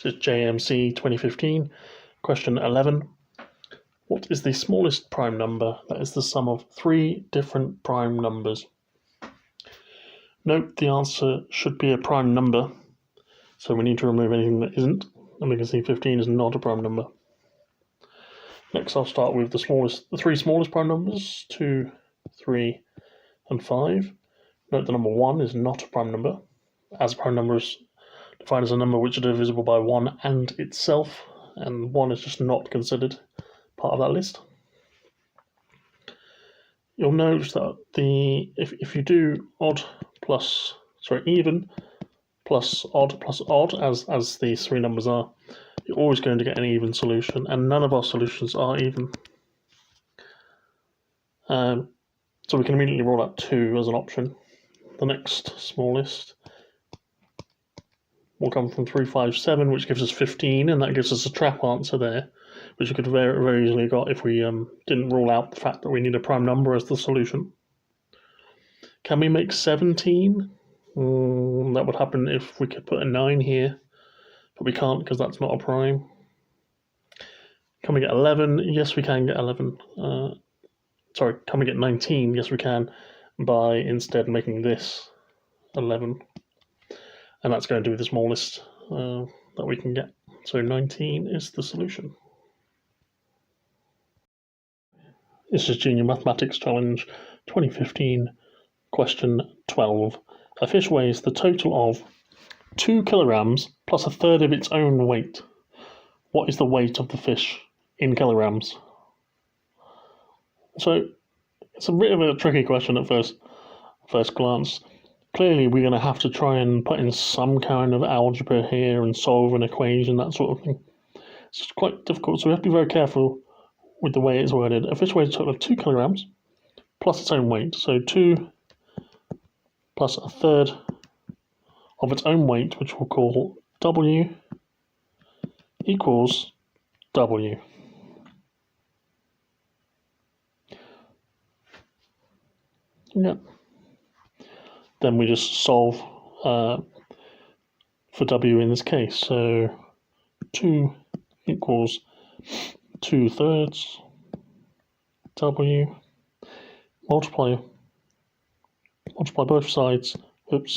This is JMC2015, question 11. What is the smallest prime number that is the sum of three different prime numbers? Note the answer should be a prime number, so we need to remove anything that isn't, and we can see 15 is not a prime number. Next I'll start with the three smallest prime numbers, 2, 3 and 5. Note the number 1 is not a prime number, as a prime number is defined as a number which is divisible by 1 and itself, and 1 is just not considered part of that list. You'll notice that if you do even plus odd, as these three numbers are, you're always going to get an even solution, and none of our solutions are even. So we can immediately rule out 2 as an option. The next smallest will come from 357, which gives us 15, and that gives us a trap answer there, which we could very, very easily got if we didn't rule out the fact that we need a prime number as the solution. Can we make 17? That would happen if we could put a 9 here, but we can't because that's not a prime. Can we get 11? Yes, we can get 11. Can we get 19? Yes, we can, by instead making this 11. And that's going to be the smallest that we can get. So 19 is the solution. This is Junior Mathematics Challenge 2015, question 12. A fish weighs the total of 2 kilograms plus a third of its own weight. What is the weight of the fish in kilograms? So it's a bit of a tricky question at first glance. Clearly we're going to have to try and put in some kind of algebra here and solve an equation, that sort of thing. It's quite difficult, so we have to be very careful with the way it's worded. A fish weighs a total of 2 kilograms plus its own weight. So 2 plus a third of its own weight, which we'll call W, equals W. Yeah. Then we just solve for W in this case. So 2 equals 2/3 W. Multiply both sides. Both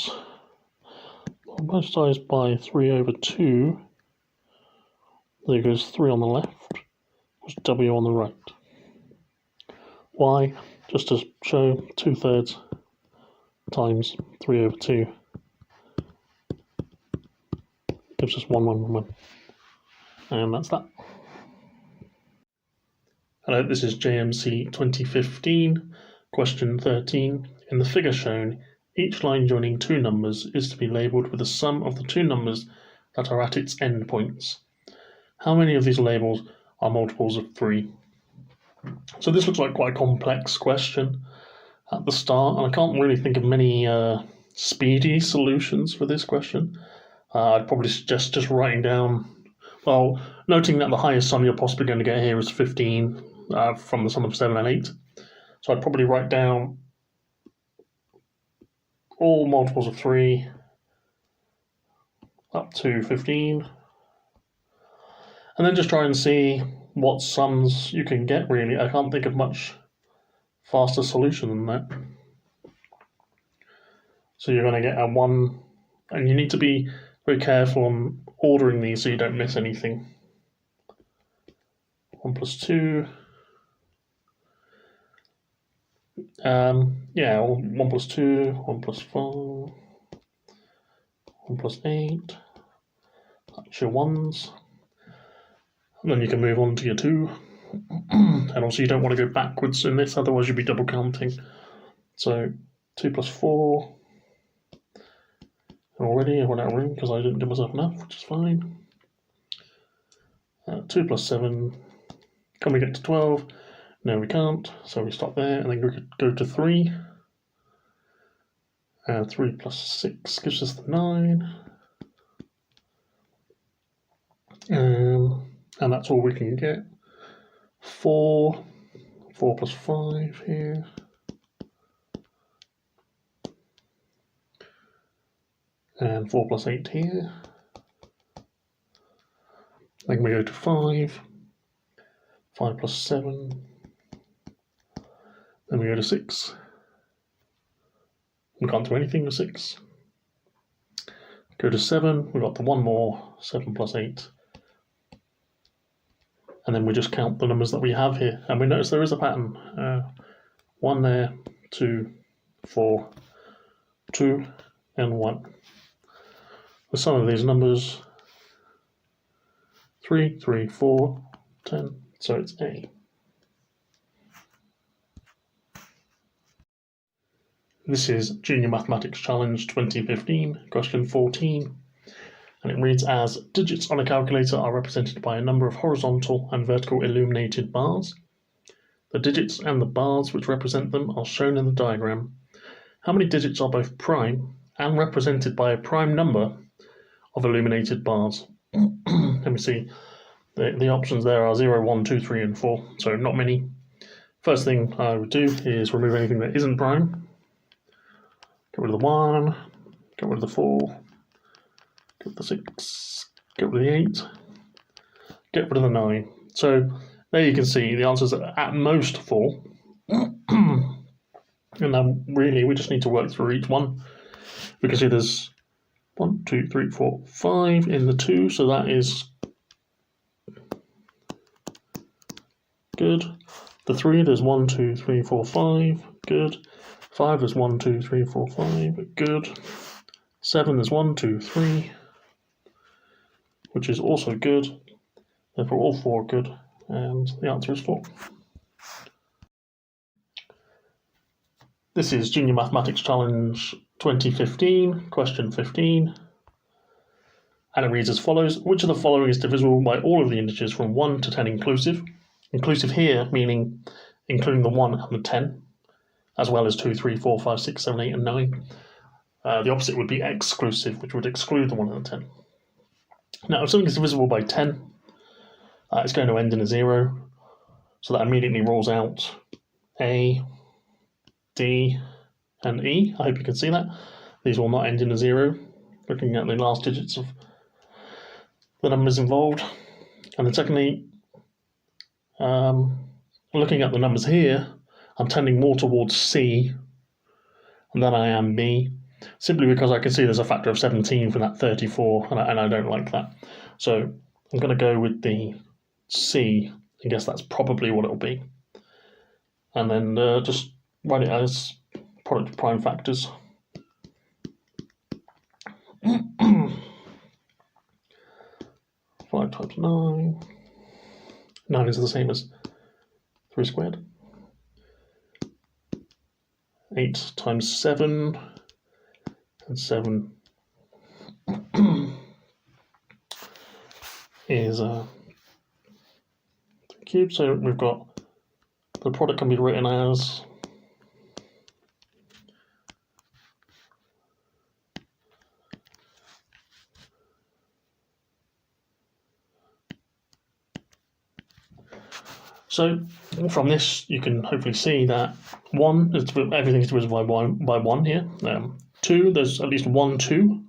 sides by 3/2. There goes 3 on the left, equals W on the right. Why? Just to show 2/3 times 3/2 gives us 1, 1, 1. And that's that. Hello, this is JMC2015, question 13. In the figure shown, each line joining two numbers is to be labelled with the sum of the two numbers that are at its endpoints. How many of these labels are multiples of 3? So this looks like quite a complex question at the start, and I can't really think of many speedy solutions for this question. I'd probably suggest just writing down, well, noting that the highest sum you're possibly going to get here is 15 from the sum of 7 and 8. So I'd probably write down all multiples of 3 up to 15, and then just try and see what sums you can get, really. I can't think of much faster solution than that. So you're going to get a 1, and you need to be very careful on ordering these so you don't miss anything. 1 plus 2. 1 plus 2, 1 plus 4, 1 plus 8. That's your 1s. And then you can move on to your 2. And also you don't want to go backwards in this, otherwise you'll be double counting. So 2 plus 4. And already I went out of room because I didn't give myself enough, which is fine. 2 plus 7. Can we get to 12? No, we can't, so we stop there, and then we could go to 3. 3 plus 6 gives us the 9. And that's all we can get. 4 plus 5 here. And 4 plus 8 here. Then we go to 5, 5 plus 7, then we go to 6. We can't do anything with 6. Go to 7, we've got the one more, 7 plus 8. And then we just count the numbers that we have here. And we notice there is a pattern. 1 there, 2, 4, 2, and 1. The sum of these numbers, 3, 3, 4, 10, so it's A. This is Junior Mathematics Challenge 2015, question 14, and it reads as, digits on a calculator are represented by a number of horizontal and vertical illuminated bars. The digits and the bars which represent them are shown in the diagram. How many digits are both prime and represented by a prime number of illuminated bars? Let me see. The options there are 0, 1, 2, 3, and 4, so not many. First thing I would do is remove anything that isn't prime. Get rid of the 1, get rid of the 4, get rid of the 6, get rid of the 8, get rid of the 9. So there you can see the answers are at most 4. And then really we just need to work through each one. We can see there's 1, 2, 3, 4, 5 in the 2, so that is good. The 3, there's 1, 2, 3, 4, 5, good. 5, there's 1, 2, 3, 4, 5, good. 7, there's 1, 2, 3, which is also good. Therefore, all 4 are good, and the answer is 4. This is Junior Mathematics Challenge 2015, question 15, and it reads as follows. Which of the following is divisible by all of the integers from 1 to 10 inclusive? Inclusive here meaning including the 1 and the 10, as well as 2, 3, 4, 5, 6, 7, 8, and 9. The opposite would be exclusive, which would exclude the 1 and the 10. Now, if something is divisible by 10, it's going to end in a 0, so that immediately rules out A, D, and E. I hope you can see that. These will not end in a 0, looking at the last digits of the numbers involved. And then secondly, looking at the numbers here, I'm tending more towards C than I am B, simply because I can see there's a factor of 17 for that 34, and I don't like that. So I'm going to go with the C. I guess that's probably what it'll be. And then just write it as product of prime factors. 5 times 9. 9 is the same as 3 squared. 8 times 7, and 7 is 3 cubed, so we've got the product can be written as so from this you can hopefully see that 1 is everything is divisible by 1 here. 2, there's at least 1 2.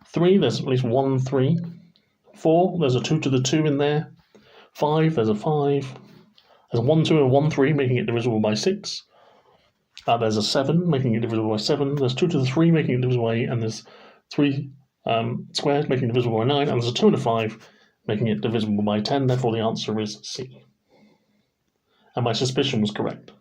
3, there's at least 1 3. 4, there's a 2 to the 2 in there. 5, there's a 5. There's a 1 2 and a 1 3, making it divisible by 6. There's a 7, making it divisible by 7. There's 2 to the 3, making it divisible by 8, and there's 3 squared, making it divisible by 9, and there's a 2 and a 5, making it divisible by 10. Therefore, the answer is C. And my suspicion was correct.